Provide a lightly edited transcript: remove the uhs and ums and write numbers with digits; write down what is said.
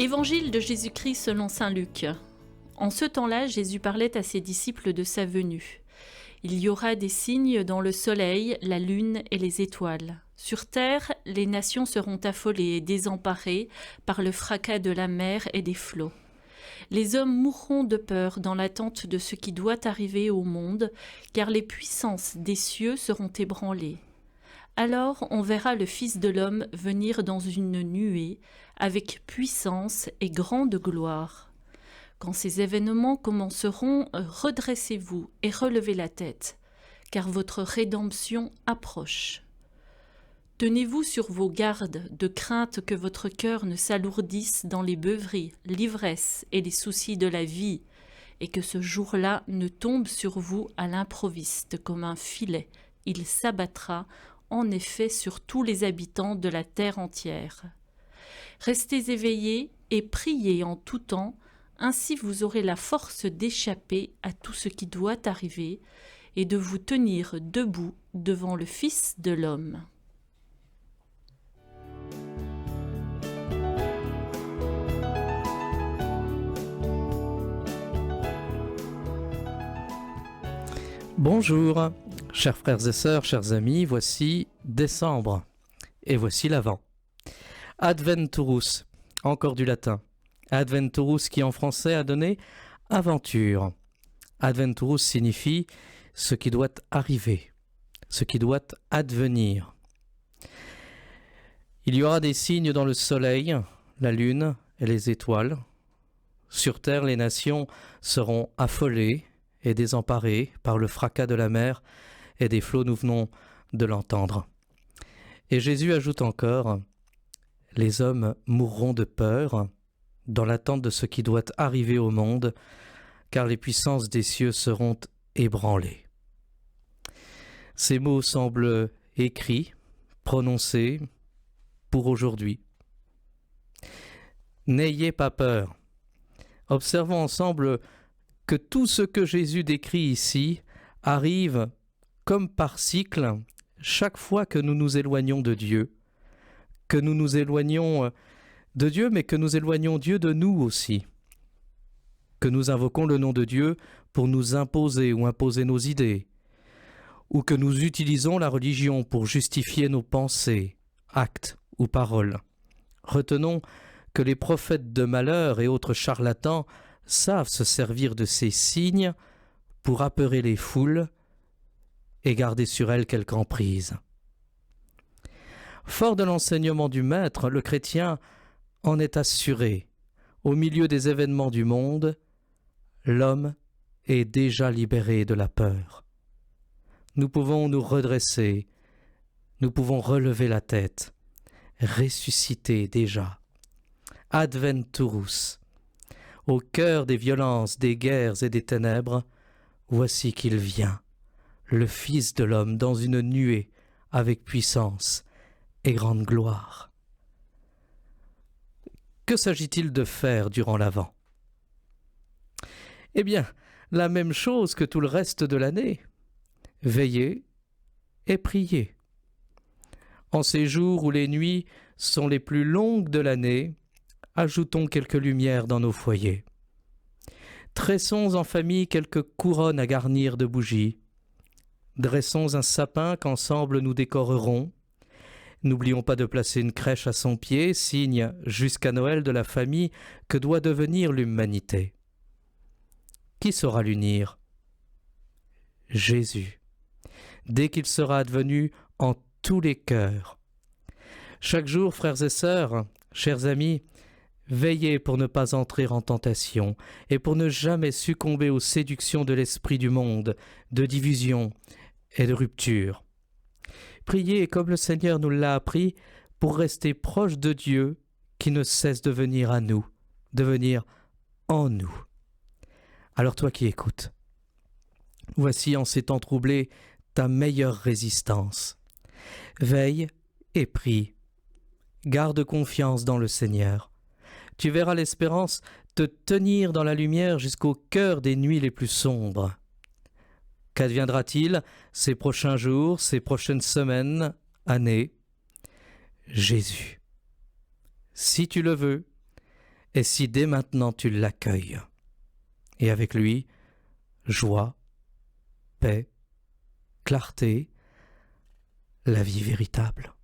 Évangile de Jésus-Christ selon saint Luc. En ce temps-là, Jésus parlait à ses disciples de sa venue. Il y aura des signes dans le soleil, la lune et les étoiles. Sur terre, les nations seront affolées et désemparées par le fracas de la mer et des flots. Les hommes mourront de peur dans l'attente de ce qui doit arriver au monde, car les puissances des cieux seront ébranlées. Alors on verra le Fils de l'homme venir dans une nuée, avec puissance et grande gloire. Quand ces événements commenceront, redressez-vous et relevez la tête, car votre rédemption approche. Tenez-vous sur vos gardes, de crainte que votre cœur ne s'alourdisse dans les beuveries, l'ivresse et les soucis de la vie, et que ce jour-là ne tombe sur vous à l'improviste comme un filet. Il s'abattra en effet sur tous les habitants de la terre entière. Restez éveillés et priez en tout temps, ainsi vous aurez la force d'échapper à tout ce qui doit arriver et de vous tenir debout devant le Fils de l'homme. Bonjour, chers frères et sœurs, chers amis, voici décembre, et voici l'Avent. Adventurus, encore du latin. Adventurus qui en français a donné aventure. Adventurus signifie ce qui doit arriver, ce qui doit advenir. Il y aura des signes dans le soleil, la lune et les étoiles. Sur terre, les nations seront affolées et désemparés par le fracas de la mer et des flots, nous venons de l'entendre. Et Jésus ajoute encore, les hommes mourront de peur dans l'attente de ce qui doit arriver au monde, car les puissances des cieux seront ébranlées. Ces mots semblent écrits, prononcés pour aujourd'hui. N'ayez pas peur. Observons ensemble que tout ce que Jésus décrit ici arrive comme par cycle chaque fois que nous nous éloignons de Dieu, que nous nous éloignons de Dieu, mais que nous éloignons Dieu de nous aussi, que nous invoquons le nom de Dieu pour nous imposer ou imposer nos idées, ou que nous utilisons la religion pour justifier nos pensées, actes ou paroles. Retenons que les prophètes de malheur et autres charlatans savent se servir de ces signes pour apeurer les foules et garder sur elles quelque emprise. Fort de l'enseignement du Maître, le chrétien en est assuré. Au milieu des événements du monde, l'homme est déjà libéré de la peur. Nous pouvons nous redresser, nous pouvons relever la tête, ressusciter déjà. Adventurus. Au cœur des violences, des guerres et des ténèbres, voici qu'il vient, le Fils de l'homme dans une nuée avec puissance et grande gloire. Que s'agit-il de faire durant l'Avent ? Eh bien, la même chose que tout le reste de l'année. Veiller et prier. En ces jours où les nuits sont les plus longues de l'année, ajoutons quelques lumières dans nos foyers. Tressons en famille quelques couronnes à garnir de bougies. Dressons un sapin qu'ensemble nous décorerons. N'oublions pas de placer une crèche à son pied, signe jusqu'à Noël de la famille que doit devenir l'humanité. Qui saura l'unir ? Jésus, dès qu'il sera advenu en tous les cœurs. Chaque jour, frères et sœurs, chers amis, veillez pour ne pas entrer en tentation et pour ne jamais succomber aux séductions de l'esprit du monde, de division et de rupture. Priez comme le Seigneur nous l'a appris pour rester proche de Dieu qui ne cesse de venir à nous, de venir en nous. Alors toi qui écoutes, voici en ces temps troublés ta meilleure résistance. Veille et prie. Garde confiance dans le Seigneur. Tu verras l'espérance te tenir dans la lumière jusqu'au cœur des nuits les plus sombres. Qu'adviendra-t-il ces prochains jours, ces prochaines semaines, années ? Jésus. Si tu le veux, et si dès maintenant tu l'accueilles. Et avec lui, joie, paix, clarté, la vie véritable.